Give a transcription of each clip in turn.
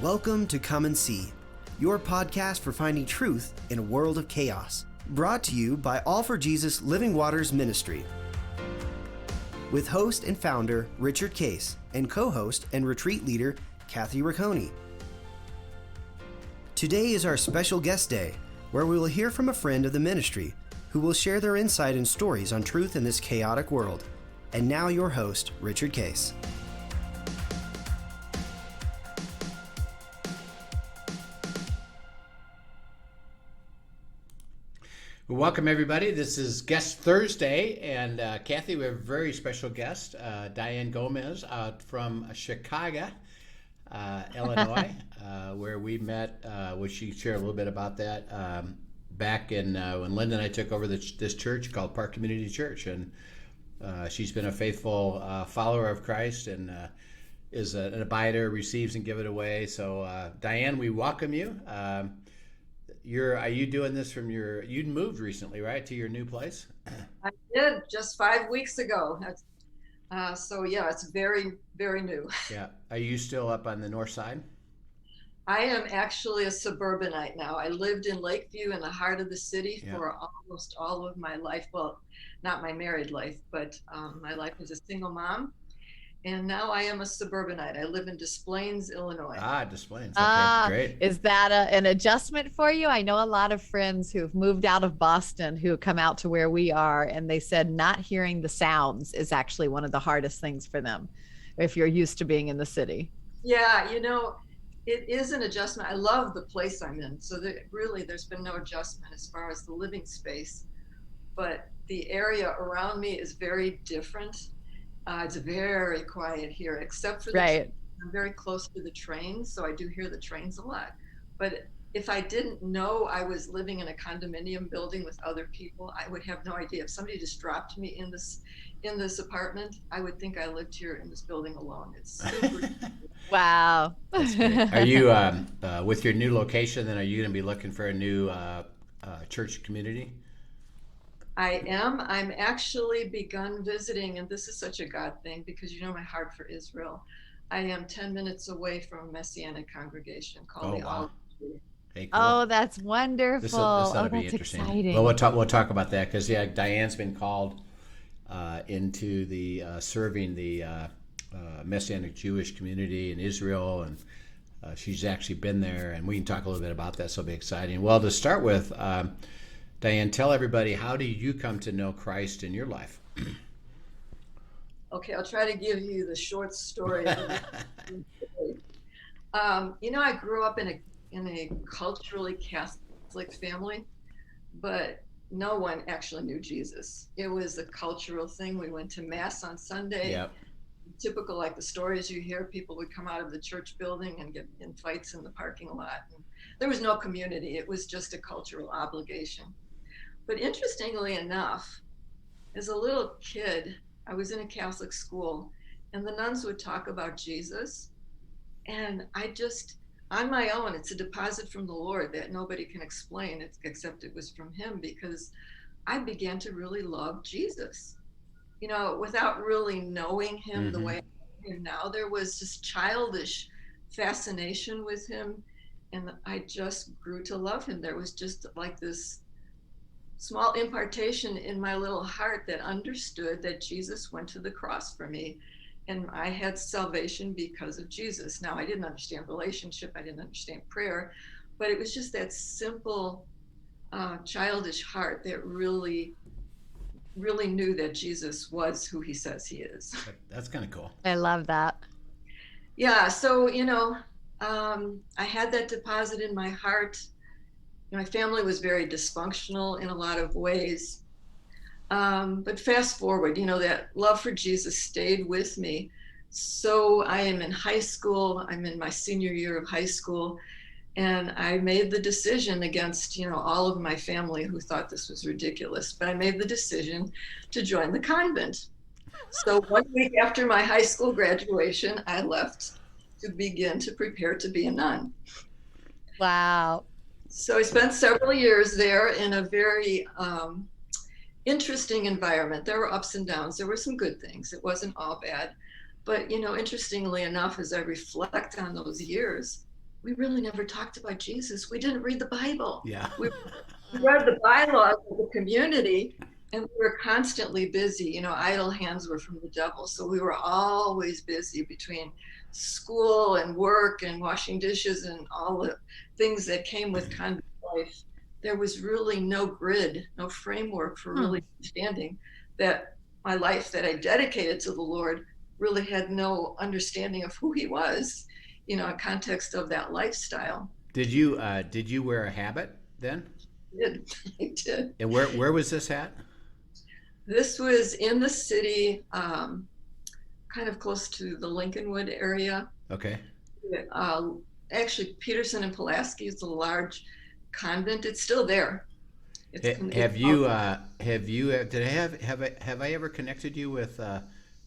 Welcome to Come and See, your podcast for finding truth in a world of chaos. Brought to you by All for Jesus Living Waters Ministry. With host and founder Richard Case and co-host and retreat leader Kathy Ricconi. Today is our special guest day, where we will hear from a friend of the ministry who will share their insight and stories on truth in this chaotic world. And now your host, Richard Case. Welcome, everybody. This is Guest Thursday, and Kathy, we have a very special guest, Diane Gomez, from Chicago, Illinois, where we met. Would she share a little bit about that? Back in when Linda and I took over this church called Park Community Church, and she's been a faithful follower of Christ and is an abider, receives and give it away. So, Diane, we welcome you. Are you doing this from you moved recently, right, to your new place? I did just 5 weeks ago. So yeah, it's very, very new. Yeah. Are you still up on the north side? I am actually a suburbanite now. I lived in Lakeview in the heart of the city for almost all of my life. Well, not my married life, but my life as a single mom. And now I am a suburbanite. I live in Des Plaines, Illinois. Des Plaines. Okay, great. Is that an adjustment for you? I know a lot of friends who've moved out of Boston who come out to where we are, and they said not hearing the sounds is actually one of the hardest things for them if you're used to being in the city. Yeah, it is an adjustment. I love the place I'm in. So there's been no adjustment as far as the living space. But the area around me is very different. It's very quiet here, except for I'm very close to the trains, so I do hear the trains a lot. But if I didn't know I was living in a condominium building with other people, I would have no idea. If somebody just dropped me in this apartment, I would think I lived here in this building alone. It's super. Wow. That's great. Are you with your new location? Then are you going to be looking for a new church community? I am. I'm actually begun visiting, and this is such a God thing because my heart for Israel. I am 10 minutes away from a Messianic congregation called the Olive Tree. Hey, cool. Oh, that's wonderful. This ought to be that's interesting. exciting. Well, we'll talk about that because Diane's been called into the serving the Messianic Jewish community in Israel, and she's actually been there, and we can talk a little bit about that. So it'll be exciting. Well, to start with. Diane, tell everybody, how do you come to know Christ in your life? Okay, I'll try to give you the short story. I grew up in a culturally Catholic family, but no one actually knew Jesus. It was a cultural thing. We went to Mass on Sunday. Yep. Typical, like the stories you hear, people would come out of the church building and get in fights in the parking lot. And there was no community. It was just a cultural obligation. But interestingly enough, as a little kid, I was in a Catholic school, and the nuns would talk about Jesus. And I just, on my own, it's a deposit from the Lord that nobody can explain, except it was from him, because I began to really love Jesus. Without really knowing him the way I know him now, there was this childish fascination with him, and I just grew to love him. There was just like this small impartation in my little heart that understood that Jesus went to the cross for me, and I had salvation because of Jesus. Now, I didn't understand relationship, I didn't understand prayer, but it was just that simple childish heart that really knew that Jesus was who he says he is. That's kind of cool. I love that. Yeah, so I had that deposit in my heart. My family was very dysfunctional in a lot of ways. But fast forward, that love for Jesus stayed with me. So I am in high school. I'm in my senior year of high school. And I made the decision against, all of my family who thought this was ridiculous. But I made the decision to join the convent. So 1 week after my high school graduation, I left to begin to prepare to be a nun. Wow. So I spent several years there in a very interesting environment. There were ups and downs. There were some good things. It wasn't all bad. But, interestingly enough, as I reflect on those years, we really never talked about Jesus. We didn't read the Bible. Yeah. We read the bylaws of the community, and we were constantly busy. You know, idle hands were from the devil. So we were always busy between school and work and washing dishes and all the things that came with convent life. There was really no grid, no framework for really understanding that my life that I dedicated to the Lord really had no understanding of who he was, you know, in context of that lifestyle. Did you wear a habit then? I did. And where was this at? This was in the city, kind of close to the Lincolnwood area. Okay. Actually, Peterson and Pulaski is a large convent. It's still there. Have I ever connected you with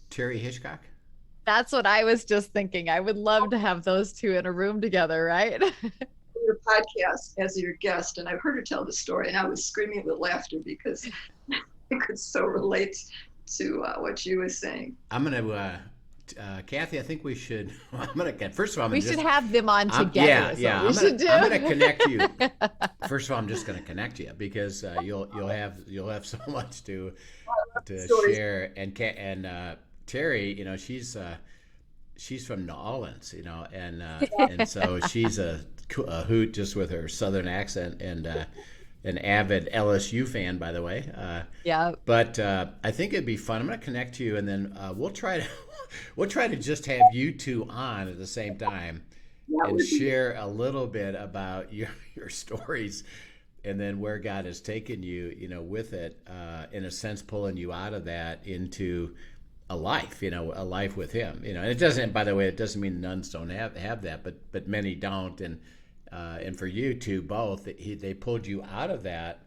Terry Hitchcock? That's what I was just thinking. I would love to have those two in a room together, right? Your podcast as your guest, and I've heard her tell the story, and I was screaming with laughter because I could so relate to what she was saying. I'm gonna, Kathy. I think we should. First of all, we should have them on together. Yeah. I'm gonna connect you. First of all, I'm just gonna connect you because you'll have so much to share. And Terry, you know, she's from New Orleans, you know, and so she's a hoot just with her southern accent, and an avid LSU fan, by the way. Yeah. But I think it'd be fun. I'm going to connect you, and then we'll try to just have you two on at the same time and share a little bit about your stories, and then where God has taken you, you know, with it, in a sense, pulling you out of that into a life, you know, a life with Him, you know. And it doesn't, by the way, it doesn't mean nuns don't have that, but many don't, and for you two both, they pulled you out of that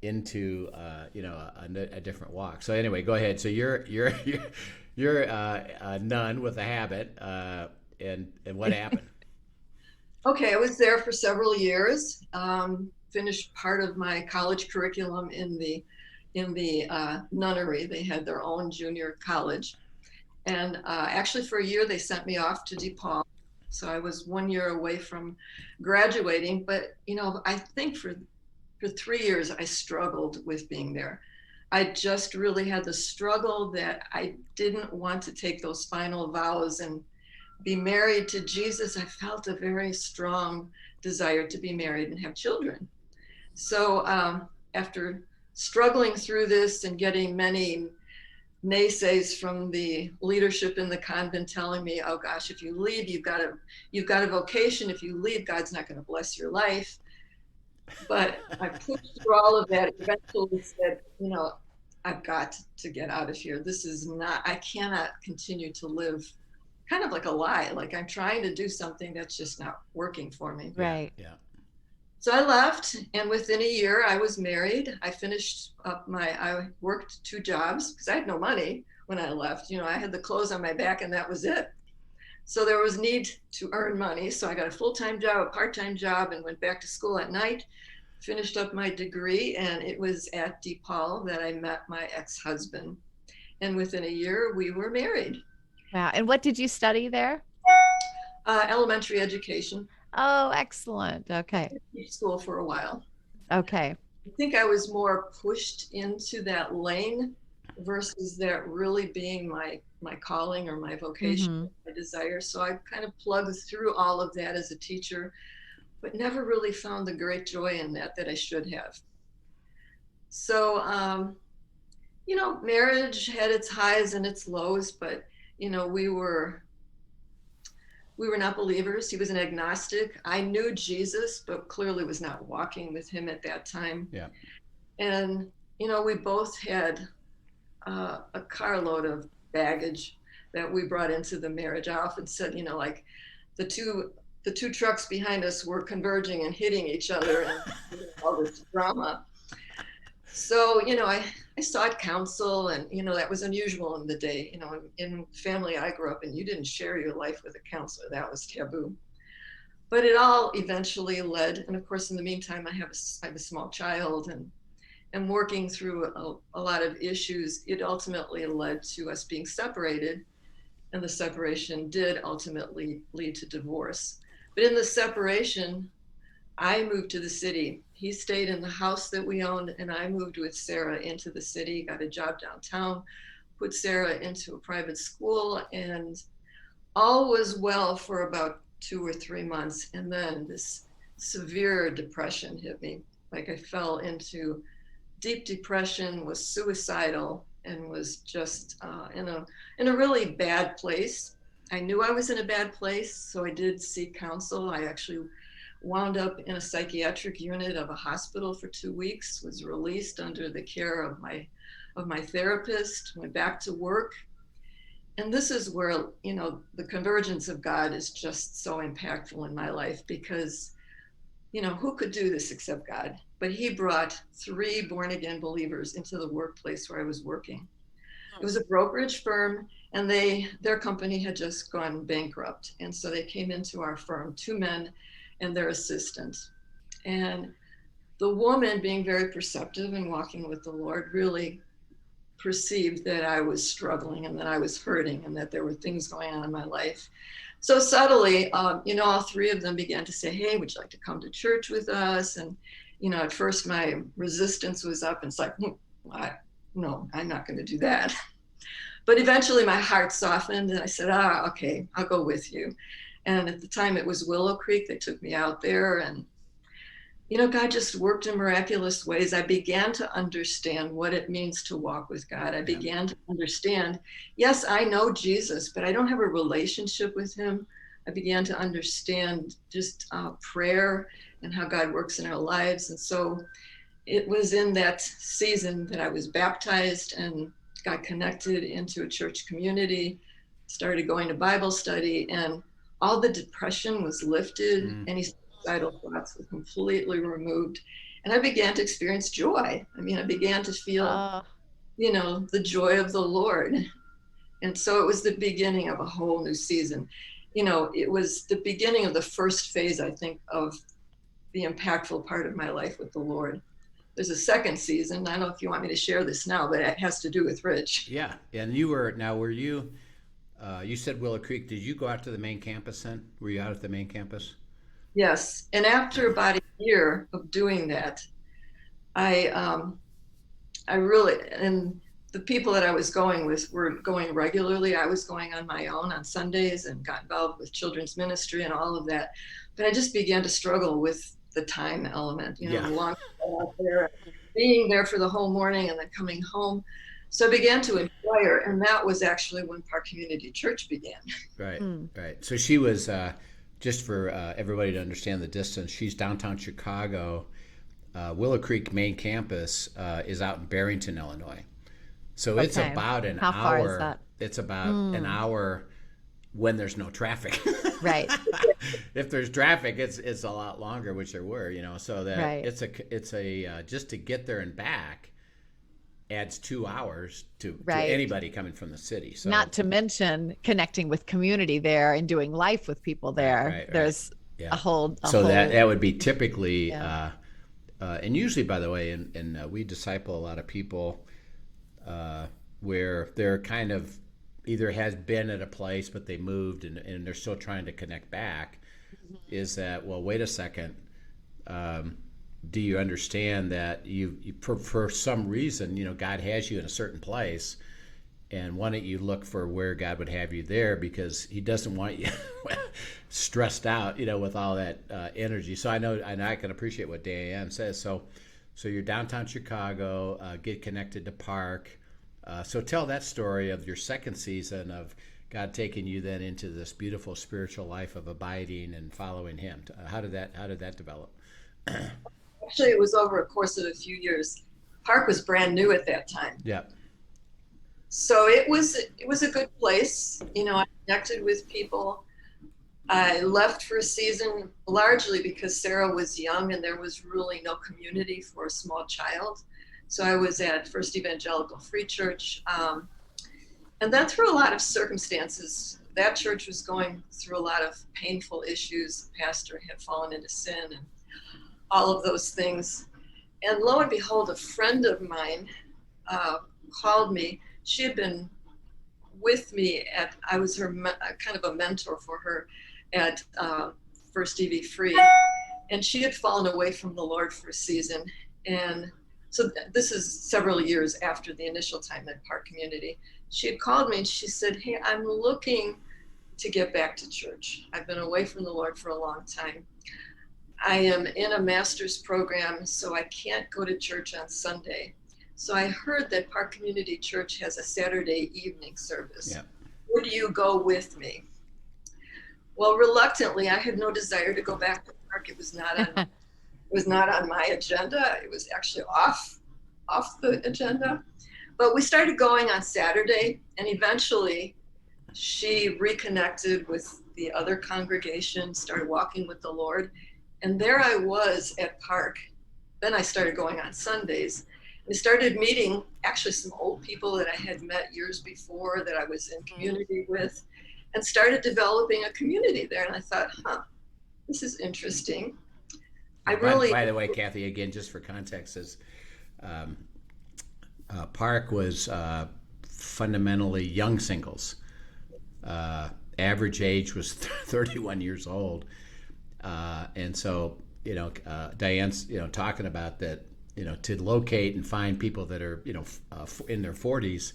into you know, a different walk. So anyway, go ahead. So you're a nun with a habit, and what happened? Okay, I was there for several years. Finished part of my college curriculum in the nunnery. They had their own junior college, and actually for a year they sent me off to DePaul. So I was 1 year away from graduating, but you know, I think for 3 years I struggled with being there. I just really had the struggle that I didn't want to take those final vows and be married to Jesus. I felt a very strong desire to be married and have children. So after struggling through this and getting many naysays from the leadership in the convent telling me, oh gosh, if you leave, you've got a vocation. If you leave, God's not going to bless your life. But I pushed through all of that. Eventually said, you know, I've got to get out of here. I cannot continue to live kind of like a lie. Like I'm trying to do something that's just not working for me. Right. Yeah. So I left, and within a year I was married. I finished up I worked 2 jobs because I had no money when I left. You know, I had the clothes on my back and that was it. So there was need to earn money. So I got a full-time job, a part-time job, and went back to school at night, finished up my degree, and it was at DePaul that I met my ex-husband. And within a year we were married. Wow. And what did you study there? Elementary education. Oh, excellent. Okay. School for a while. Okay. I think I was more pushed into that lane versus that really being my calling or my vocation, my desire. So I kind of plugged through all of that as a teacher, but never really found the great joy in that I should have. So, you know, marriage had its highs and its lows, but, you know, we were not believers. He was an agnostic. I knew Jesus, but clearly was not walking with him at that time. Yeah. And, you know, we both had a carload of baggage that we brought into the marriage. I often said, you know, like the two trucks behind us were converging and hitting each other and all this drama. So, you know, I sought counsel, and, you know, that was unusual in the day. You know, in family I grew up in, you didn't share your life with a counselor. That was taboo. But it all eventually led, and of course, in the meantime, I have a small child, and working through a lot of issues, it ultimately led to us being separated, and the separation did ultimately lead to divorce. But in the separation, I moved to the city. He stayed in the house that we owned, and I moved with Sarah into the city, got a job downtown, put Sarah into a private school, and all was well for about 2 or 3 months. And then this severe depression hit me. Like I fell into deep depression, was suicidal, and was just in a really bad place. I knew I was in a bad place, so I did seek counsel. I actually wound up in a psychiatric unit of a hospital for 2 weeks, was released under the care of my therapist, went back to work. And this is where, the convergence of God is just so impactful in my life, because, who could do this except God? But he brought 3 born again believers into the workplace where I was working. It was a brokerage firm, and their company had just gone bankrupt. And so they came into our firm, 2 men and their assistant. And the woman, being very perceptive and walking with the Lord, really perceived that I was struggling and that I was hurting and that there were things going on in my life. So subtly, all 3 of them began to say, hey, would you like to come to church with us? And, at first my resistance was up, and it's like, no, I'm not going to do that. But eventually my heart softened, and I said, okay, I'll go with you. And at the time it was Willow Creek. They took me out there, and God just worked in miraculous ways. I began to understand what it means to walk with God. I began to understand, yes, I know Jesus, but I don't have a relationship with him. I began to understand just prayer and how God works in our lives. And so it was in that season that I was baptized and got connected into a church community, started going to Bible study, and all the depression was lifted. Any suicidal thoughts were completely removed. And I began to experience joy. I began to feel, the joy of the Lord. And so it was the beginning of a whole new season. It was the beginning of the first phase, I think, of the impactful part of my life with the Lord. There's a second season. I don't know if you want me to share this now, but it has to do with Rich. Yeah. And were you, you said Willow Creek. Did you go out to the main campus then? Were you out at the main campus? Yes. And after about a year of doing that, I really, and the people that I was going with were going regularly. I was going on my own on Sundays and got involved with children's ministry and all of that. But I just began to struggle with the time element, the long out there, being there for the whole morning and then coming home. So I began to inquire, and that was actually when Park Community Church began. Right, right. So she was, just for everybody to understand the distance, she's downtown Chicago. Willow Creek main campus is out in Barrington, Illinois. So it's about an hour. How far is that? It's about an hour when there's no traffic. Right. If there's traffic, it's a lot longer, which there were, so that it's a just to get there and back adds 2 hours to anybody coming from the city. So not to mention connecting with community there and doing life with people there. Right. There's a whole. That would be typically, and usually, by the way, and we disciple a lot of people where they're kind of either has been at a place but they moved and they're still trying to connect back. Is that, well, wait a second, do you understand that you for some reason, God has you in a certain place, and why don't you look for where God would have you there, because he doesn't want you stressed out, with all that energy. So I know, and I can appreciate what Diane says. So you're downtown Chicago, get connected to Park. So tell that story of your second season of God taking you then into this beautiful spiritual life of abiding and following him. How did that develop? Actually, it was over a course of a few years. Park was brand new at that time. Yeah. So it was a good place. I connected with people. I left for a season largely because Sarah was young and there was really no community for a small child. So I was at First Evangelical Free Church. And then through a lot of circumstances, that church was going through a lot of painful issues. The pastor had fallen into sin and all of those things. And lo and behold, a friend of mine called me. She had been with me I was her kind of a mentor for her at First EV Free, and she had fallen away from the Lord for a season. And so this is several years after the initial time at Park Community. She had called me and she said, hey, I'm looking to get back to church. I've been away from the Lord for a long time. I am in a master's program, so I can't go to church on Sunday. So I heard that Park Community Church has a Saturday evening service. Yeah. Would you go with me? Well, reluctantly, I had no desire to go back to Park. It was not on my agenda. It was actually off the agenda. But we started going on Saturday, and eventually she reconnected with the other congregation, started walking with the Lord. And there I was at Park. Then I started going on Sundays. We started meeting actually some old people that I had met years before that I was in community with, and started developing a community there. And I thought, this is interesting. By the way, Kathy, again, just for context, is Park was fundamentally young singles. Average age was 31 years old. And so, Diane's, talking about that, to locate and find people that are, in their 40s,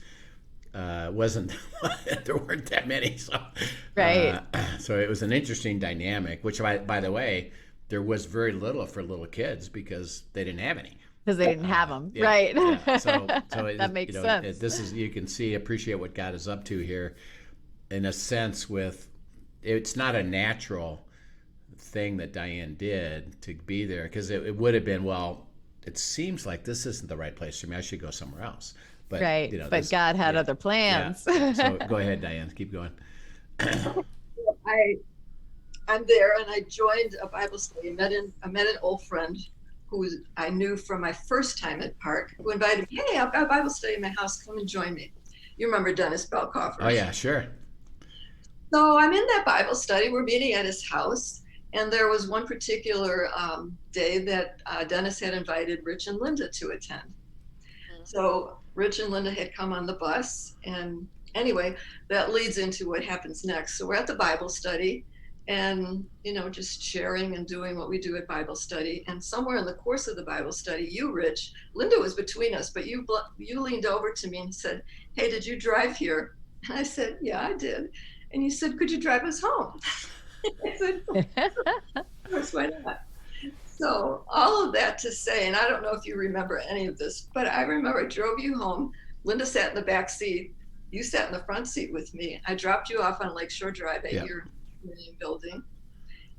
wasn't, there weren't that many. So, right. So it was an interesting dynamic, which, by the way, there was very little for little kids because they didn't have any. Because they didn't have them. Yeah, right. Yeah. So that makes sense. This is, you can appreciate what God is up to here in a sense it's not a natural thing that Diane did to be there, because it would have been, it seems like this isn't the right place for me. I should go somewhere else. But, right. But God had other plans. Yeah. So go ahead, Diane. Keep going. I'm there, and I joined a Bible study. I met an old friend who I knew from my first time at Park, who invited me, hey, I've got a Bible study in my house. Come and join me. You remember Dennis Belkoffer? Oh, yeah, sure. So I'm in that Bible study. We're meeting at his house. And there was one particular day that Dennis had invited Rich and Linda to attend. Mm-hmm. So Rich and Linda had come on the bus. And anyway, that leads into what happens next. So we're at the Bible study and, just sharing and doing what we do at Bible study. And somewhere in the course of the Bible study, you, Rich, Linda was between us, but you leaned over to me and said, hey, did you drive here? And I said, yeah, I did. And you said, could you drive us home? I said, of course, why not? So all of that to say, and I don't know if you remember any of this, but I remember I drove you home. Linda sat in the back seat. You sat in the front seat with me. I dropped you off on Lakeshore Drive at your building.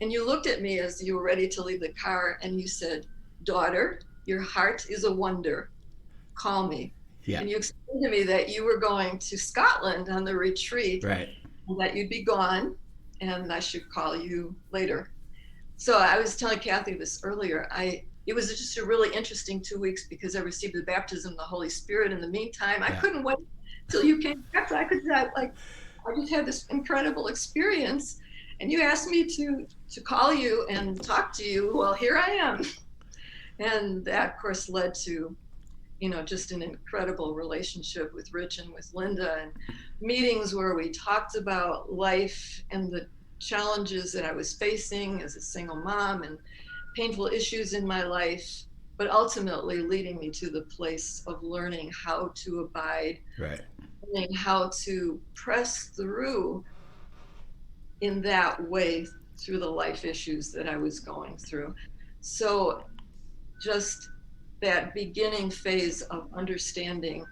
And you looked at me as you were ready to leave the car, and you said, daughter, your heart is a wonder. Call me. Yeah. And you explained to me that you were going to Scotland on the retreat. Right. And that you'd be gone, and I should call you later. So I was telling Kathy this earlier. It was just a really interesting 2 weeks because I received the baptism of the Holy Spirit. In the meantime, I couldn't wait till you came back. So I just had this incredible experience, and you asked me to call you and talk to you. Well, here I am. And that, of course, led to just an incredible relationship with Rich and with Linda, and meetings where we talked about life and the challenges that I was facing as a single mom and painful issues in my life, but ultimately leading me to the place of learning how to abide, right, learning how to press through in that way through the life issues that I was going through. So just that beginning phase of understanding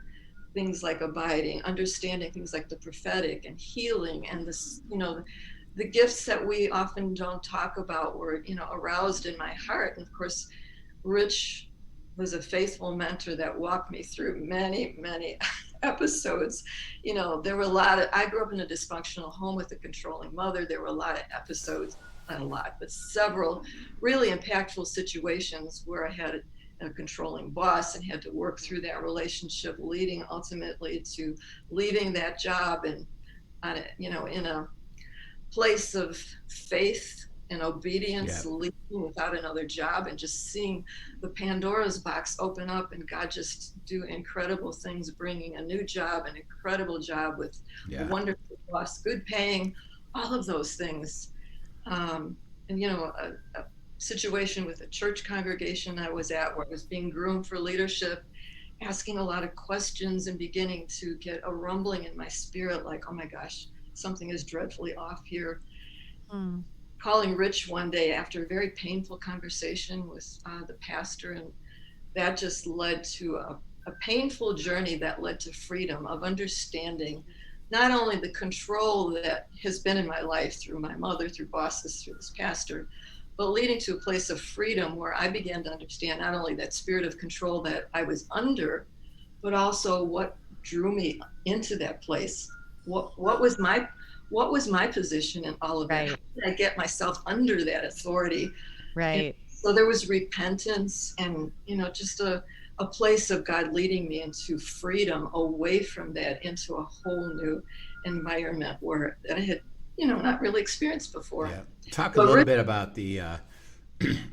things like abiding, understanding things like the prophetic and healing, and this, the gifts that we often don't talk about were, aroused in my heart. And of course, Rich was a faithful mentor that walked me through many, many episodes. There were I grew up in a dysfunctional home with a controlling mother. There were a lot of episodes, not a lot, but several really impactful situations where I had a controlling boss and had to work through that relationship, leading ultimately to leaving that job and in a place of faith and obedience, leaving without another job, and just seeing the Pandora's box open up and God just do incredible things, bringing a new job, an incredible job with a wonderful boss, good paying, all of those things. a situation with a church congregation I was at where I was being groomed for leadership, asking a lot of questions and beginning to get a rumbling in my spirit, like, oh my gosh, something is dreadfully off here. Mm. Calling Rich one day after a very painful conversation with the pastor, and that just led to a painful journey that led to freedom of understanding not only the control that has been in my life through my mother, through bosses, through this pastor, but leading to a place of freedom where I began to understand not only that spirit of control that I was under, but also what drew me into that place. What was my position in all of that? How did I get myself under that authority? Right. And so there was repentance and, just a place of God leading me into freedom away from that into a whole new environment where I had, not really experienced before. Yeah. Talk a little bit about the,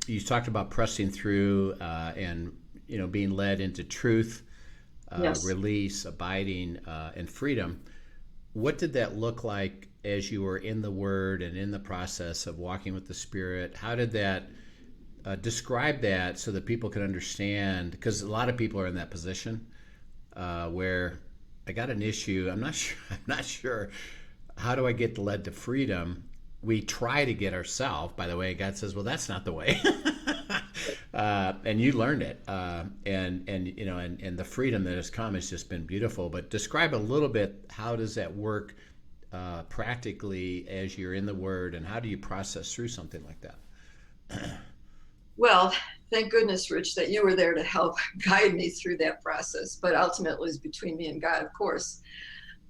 you talked about pressing through and, being led into truth, Yes. release, abiding, and freedom. What did that look like as you were in the Word and in the process of walking with the Spirit? How did that describe that so that people can understand? Because a lot of people are in that position where I got an issue. I'm not sure. How do I get led to freedom? We try to get ourselves. By the way, God says, "Well, that's not the way." And you learned it, and the freedom that has come has just been beautiful. But describe a little bit, how does that work practically as you're in the Word, and how do you process through something like that? Well, thank goodness, Rich, that you were there to help guide me through that process. But ultimately, it was between me and God, of course.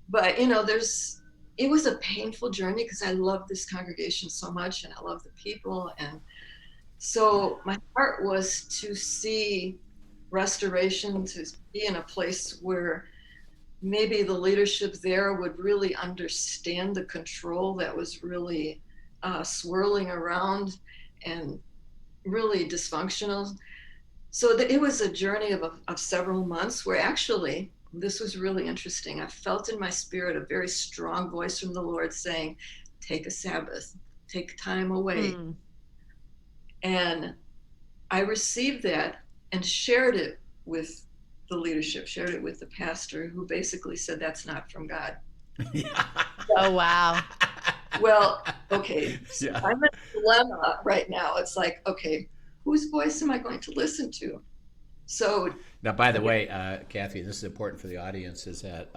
But it was a painful journey because I love this congregation so much, and I love the people, and so my heart was to see restoration, to be in a place where maybe the leadership there would really understand the control that was really swirling around and really dysfunctional. So it was a journey of several months where actually, this was really interesting. I felt in my spirit a very strong voice from the Lord saying, take a Sabbath, take time away. Mm. And I received that and shared it with the leadership, shared it with the pastor, who basically said, that's not from God. Oh, wow. Well, okay. Yeah. I'm in a dilemma right now. It's like, okay, whose voice am I going to listen to? So now, by the way, Kathy, this is important for the audience, is that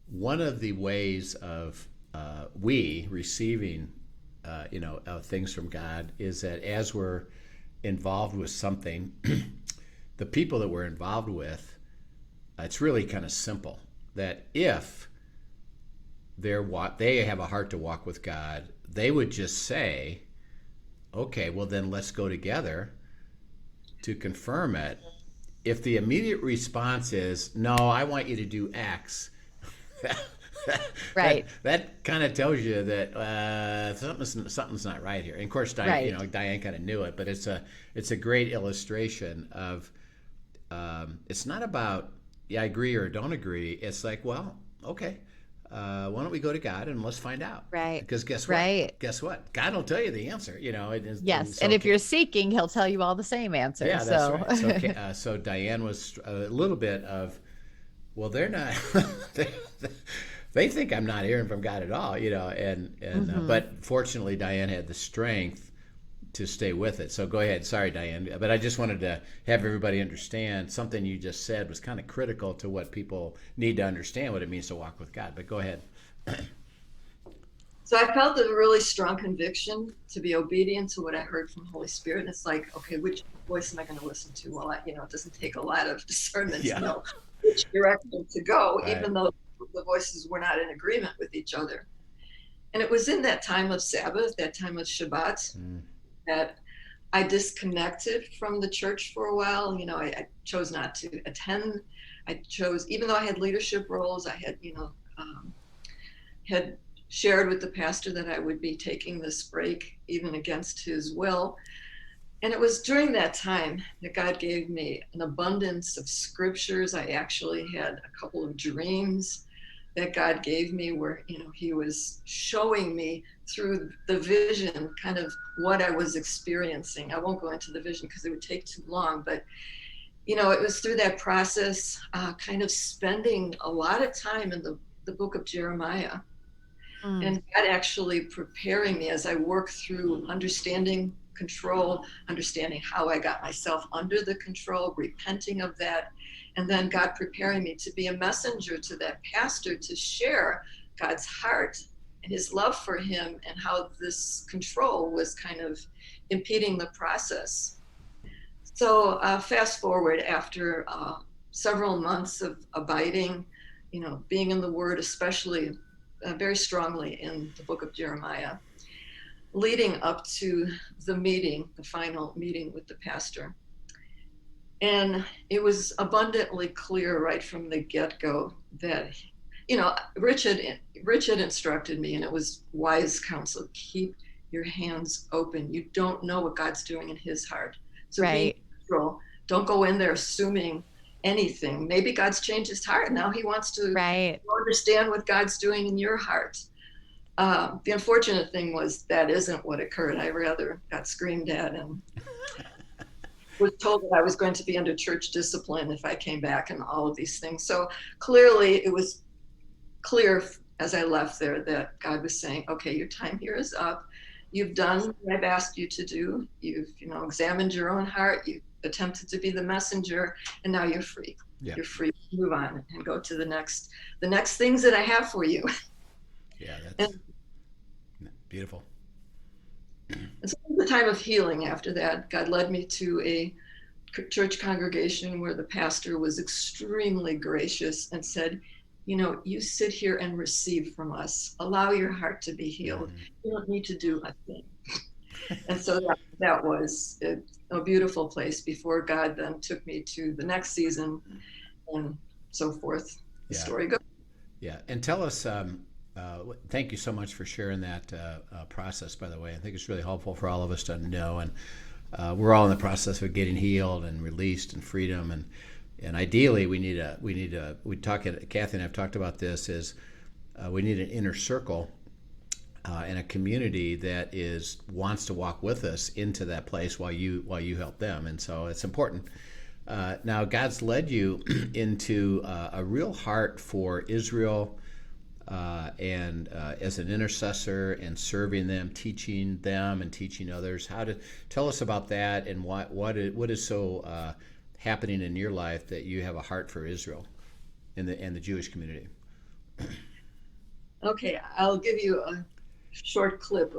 one of the ways of we receiving things from God is that as we're involved with something, the people that we're involved with, it's really kind of simple. That if they have a heart to walk with God, they would just say, okay, well then let's go together to confirm it. If the immediate response is, no, I want you to do X, right, that kind of tells you that something's not right here. And of course, Diane kind of knew it, but it's a great illustration of it's not about I agree or don't agree. It's like, well, okay, why don't we go to God and let's find out? Right. Because guess what? Right. Guess what? God will tell you the answer. Yes, and if you're seeking, He'll tell you all the same answers. Yeah, that's right. So Diane was a little bit of, well, they're not. They think I'm not hearing from God at all, but fortunately Diane had the strength to stay with it. So go ahead. Sorry, Diane, but I just wanted to have everybody understand something you just said was kind of critical to what people need to understand what it means to walk with God. But go ahead. So I felt a really strong conviction to be obedient to what I heard from Holy Spirit. And it's like, okay, which voice am I going to listen to? Well, it doesn't take a lot of discernment to know which direction to go, right, even though the voices were not in agreement with each other. And it was in that time of Sabbath, that time of Shabbat, that I disconnected from the church for a while. I chose not to attend. I chose, even though I had leadership roles, I had, had shared with the pastor that I would be taking this break, even against his will. And it was during that time that God gave me an abundance of scriptures. I actually had a couple of dreams that God gave me, where, he was showing me through the vision kind of what I was experiencing. I won't go into the vision because it would take too long, but it was through that process, kind of spending a lot of time in the book of Jeremiah, and God actually preparing me as I work through understanding control, understanding how I got myself under the control, repenting of that, and then God preparing me to be a messenger to that pastor to share God's heart and his love for him, and how this control was kind of impeding the process. So fast forward, after several months of abiding, being in the Word, especially very strongly in the book of Jeremiah, leading up to the final meeting with the pastor. And it was abundantly clear right from the get-go that, Rich had instructed me, and it was wise counsel: keep your hands open. You don't know what God's doing in his heart. So Right. be neutral. Don't go in there assuming anything. Maybe God's changed his heart. Now he wants to understand what God's doing in your heart. The unfortunate thing was that isn't what occurred. I rather got screamed at and was told that I was going to be under church discipline if I came back, and all of these things. So clearly it was clear as I left there that God was saying, okay, your time here is up. You've done what I've asked you to do. You've, examined your own heart. You've attempted to be the messenger, and now you're free. Yeah. You're free to move on and go to the next things that I have for you. Yeah, that's beautiful. And so it was a time of healing after that. God led me to a church congregation where the pastor was extremely gracious and said, you sit here and receive from us. Allow your heart to be healed. You don't need to do a thing. And so that was a beautiful place before God then took me to the next season and so forth. The story goes. Yeah. And tell us, thank you so much for sharing that process, by the way. I think it's really helpful for all of us to know. And we're all in the process of getting healed and released and freedom. And ideally, Kathy and I have talked about this, is we need an inner circle and a community that wants to walk with us into that place while you help them. And so it's important. Now, God's led you into a real heart for Israel, and as an intercessor and serving them, teaching them and teaching others. Tell us about that, and what is so happening in your life that you have a heart for Israel and the Jewish community. Okay, I'll give you a short clip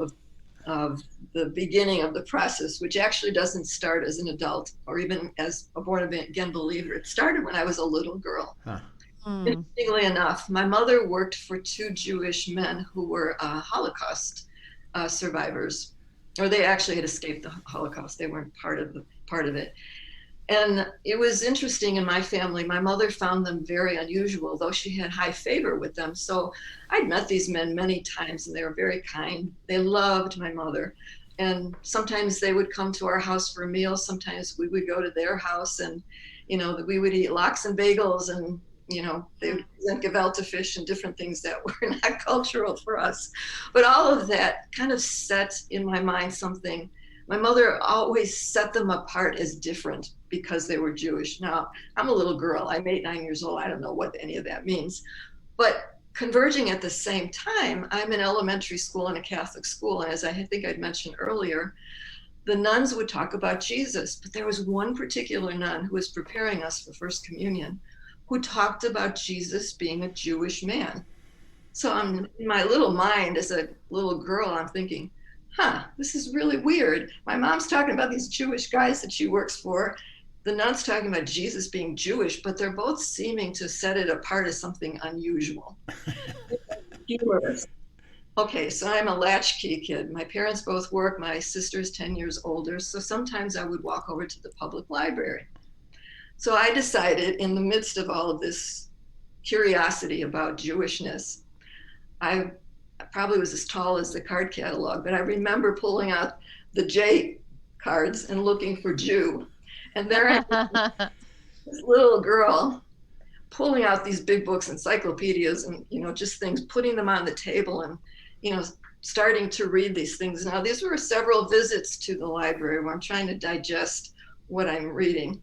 of the beginning of the process, which actually doesn't start as an adult or even as a born-again believer. It started when I was a little girl. Huh. Interestingly enough, my mother worked for two Jewish men who were Holocaust survivors, or they actually had escaped the Holocaust. They weren't part of it. And it was interesting in my family. My mother found them very unusual, though she had high favor with them. So I'd met these men many times, and they were very kind. They loved my mother. And sometimes they would come to our house for a meal. Sometimes we would go to their house, and, we would eat lox and bagels, and, they would present gefilte fish and different things that were not cultural for us. But all of that kind of set in my mind something. My mother always set them apart as different because they were Jewish. Now, I'm a little girl. I'm 8, 9 years old. I don't know what any of that means. But converging at the same time, I'm in elementary school and a Catholic school. And as I think I'd mentioned earlier, the nuns would talk about Jesus. But there was one particular nun who was preparing us for First Communion who talked about Jesus being a Jewish man. So I'm in my little mind as a little girl, I'm thinking, this is really weird. My mom's talking about these Jewish guys that she works for. The nun's talking about Jesus being Jewish, but they're both seeming to set it apart as something unusual. Humorous. Okay, so I'm a latchkey kid. My parents both work. My sister's 10 years older. So sometimes I would walk over to the public library. So I decided, in the midst of all of this curiosity about Jewishness, I probably was as tall as the card catalog, but I remember pulling out the J cards and looking for Jew. And there I was, this little girl pulling out these big books, encyclopedias, and, just things, putting them on the table and, starting to read these things. Now, these were several visits to the library where I'm trying to digest what I'm reading.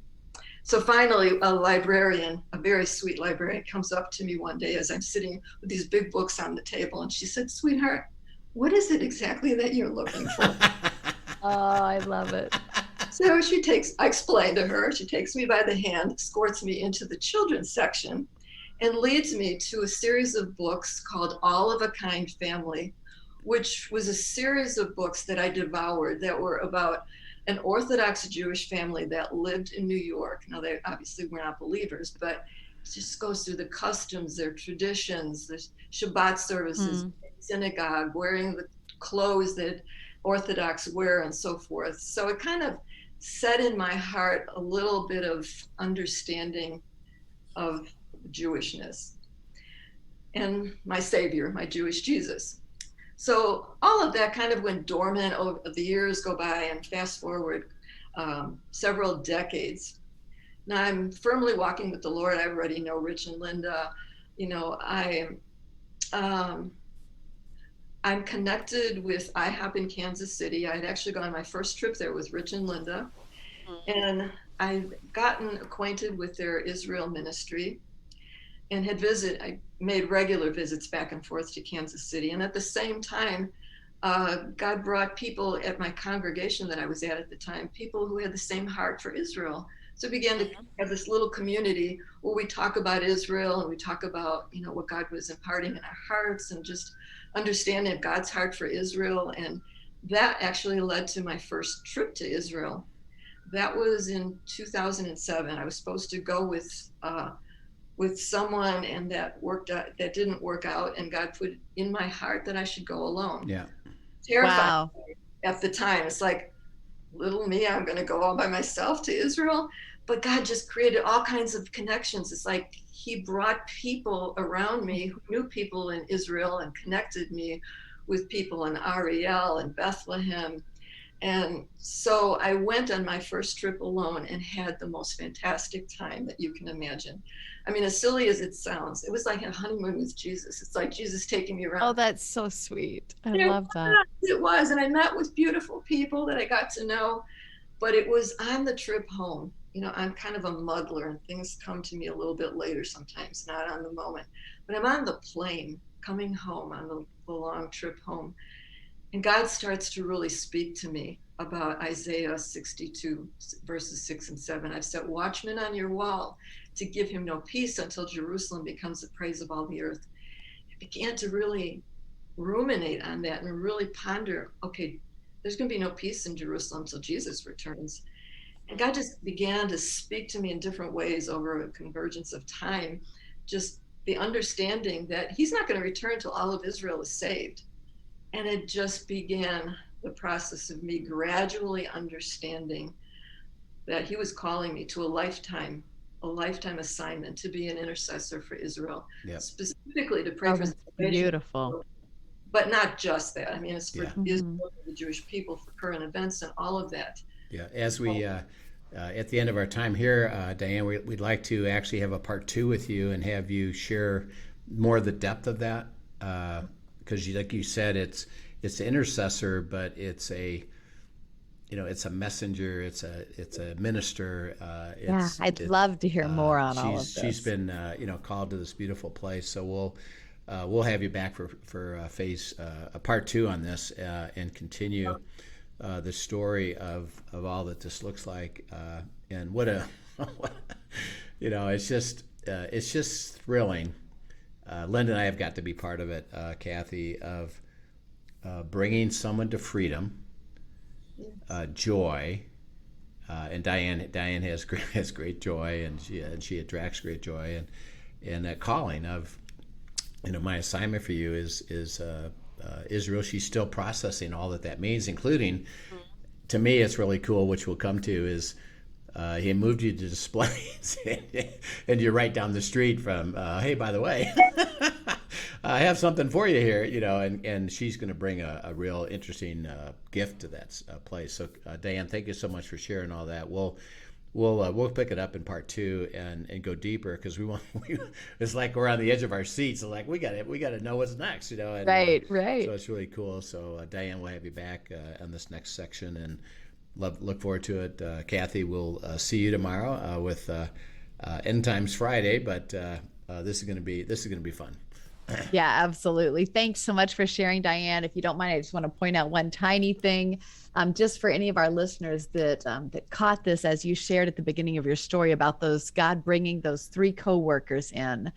So finally, a librarian, a very sweet librarian, comes up to me one day as I'm sitting with these big books on the table. And she said, "Sweetheart, what is it exactly that you're looking for?" Oh, I love it. So I explained to her, she takes me by the hand, escorts me into the children's section, and leads me to a series of books called All of a Kind Family, which was a series of books that I devoured that were about an Orthodox Jewish family that lived in New York. Now, they obviously were not believers, but it just goes through the customs, their traditions, the Shabbat services, synagogue, wearing the clothes that Orthodox wear, and so forth. So it kind of set in my heart a little bit of understanding of Jewishness and my Savior, my Jewish Jesus. So all of that kind of went dormant over the years go by, and fast forward several decades. Now I'm firmly walking with the Lord. I already know Rich and Linda. I'm connected with IHOP in Kansas City. I had actually gone on my first trip there with Rich and Linda, and I've gotten acquainted with their Israel ministry and I made regular visits back and forth to Kansas City. And at the same time, God brought people at my congregation that I was at the time, people who had the same heart for Israel. So we began to have this little community where we talk about Israel and we talk about, what God was imparting in our hearts and just understanding of God's heart for Israel. And that actually led to my first trip to Israel. That was in 2007. I was supposed to go with someone, and that didn't work out, and God put in my heart that I should go alone. Yeah. Terrifying at the time. It's like, little me, I'm going to go all by myself to Israel. But God just created all kinds of connections. It's like he brought people around me who knew people in Israel and connected me with people in Ariel and Bethlehem. And so I went on my first trip alone and had the most fantastic time that you can imagine. I mean, as silly as it sounds, it was like a honeymoon with Jesus. It's like Jesus taking me around. Oh, that's so sweet. I love that. It was. And I met with beautiful people that I got to know, but it was on the trip home. I'm kind of a muddler, and things come to me a little bit later sometimes, not on the moment. But I'm on the plane coming home on the long trip home. And God starts to really speak to me about Isaiah 62, verses 6 and 7. I've set watchmen on your wall to give him no peace until Jerusalem becomes the praise of all the earth. I began to really ruminate on that and really ponder, okay, there's going to be no peace in Jerusalem until Jesus returns. And God just began to speak to me in different ways over a convergence of time, just the understanding that he's not going to return until all of Israel is saved. And it just began the process of me gradually understanding that he was calling me to a lifetime assignment to be an intercessor for Israel, specifically to pray for salvation. Beautiful. But not just that. I mean, it's for Israel, the Jewish people, for current events and all of that. Yeah. As we, at the end of our time here, Diane, we'd like to actually have a part 2 with you and have you share more of the depth of that. Because like you said, it's an intercessor, but it's a messenger, it's a minister. I'd love to hear more on all of this. She's been called to this beautiful place, so we'll have you back for a part 2 on this and continue the story of all that this looks like, and it's just thrilling. Linda and I have got to be part of it, Kathy, of bringing someone to freedom, joy, and Diane has great joy, and she attracts great joy, and that calling of, my assignment for you is Israel. She's still processing all that means, including, to me, it's really cool, which we'll come to, is he moved you to displays, and you're right down the street from, hey, by the way, I have something for you here, and she's going to bring a real interesting gift to that place. So, Diane, thank you so much for sharing all that. We'll we'll pick it up in part 2 and go deeper, because it's like we're on the edge of our seats. So like we got to know what's next, and, Right. So it's really cool. So Diane will have you back on this next section, and look forward to it. Kathy, we'll see you tomorrow with End Times Friday, but this is gonna be fun. Yeah, absolutely. Thanks so much for sharing, Diane. If you don't mind, I just want to point out one tiny thing, just for any of our listeners that caught this as you shared at the beginning of your story about God bringing those 3 co-workers in.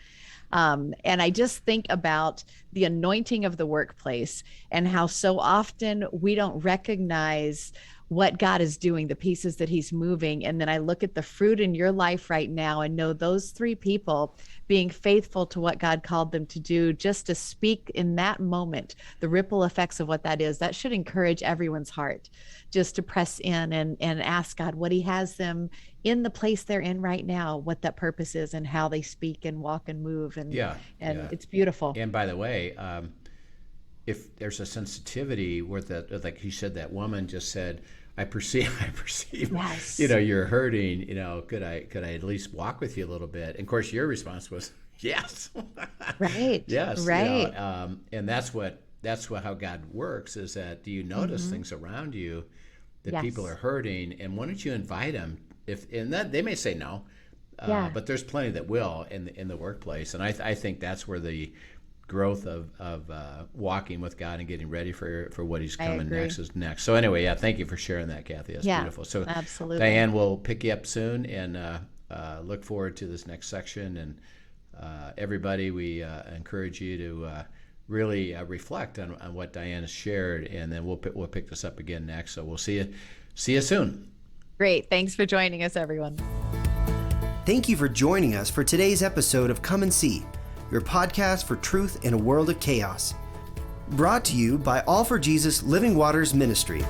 And I just think about the anointing of the workplace and how so often we don't recognize what God is doing, the pieces that he's moving. And then I look at the fruit in your life right now and know those 3 people being faithful to what God called them to do, just to speak in that moment, the ripple effects of what that is. That should encourage everyone's heart just to press in and ask God what he has them in the place they're in right now, what that purpose is and how they speak and walk and move. And it's beautiful. And by the way, if there's a sensitivity where like you said, that woman just said, I perceive, yes. You're hurting, could I at least walk with you a little bit? And of course your response was, yes. Right. Yes. Right. And that's how God works, is that, do you notice things around you that people are hurting? And why don't you invite them? That they may say no, but there's plenty that will in the workplace. And I think that's where the growth of walking with God and getting ready for what he's coming next is next. So anyway, thank you for sharing that, Kathy. That's beautiful. So absolutely. Diane, we'll pick you up soon, and look forward to this next section. And everybody, we encourage you to really reflect on what Diane has shared, and then we'll pick this up again next. So we'll see you soon. Great. Thanks for joining us, everyone. Thank you for joining us for today's episode of Come and See, your podcast for truth in a world of chaos. Brought to you by All for Jesus Living Waters Ministry.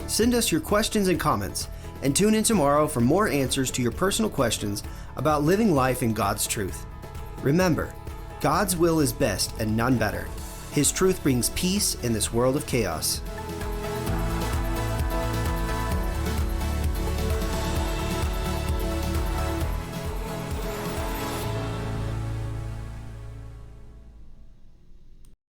Send us your questions and comments, and tune in tomorrow for more answers to your personal questions about living life in God's truth. Remember, God's will is best and none better. His truth brings peace in this world of chaos.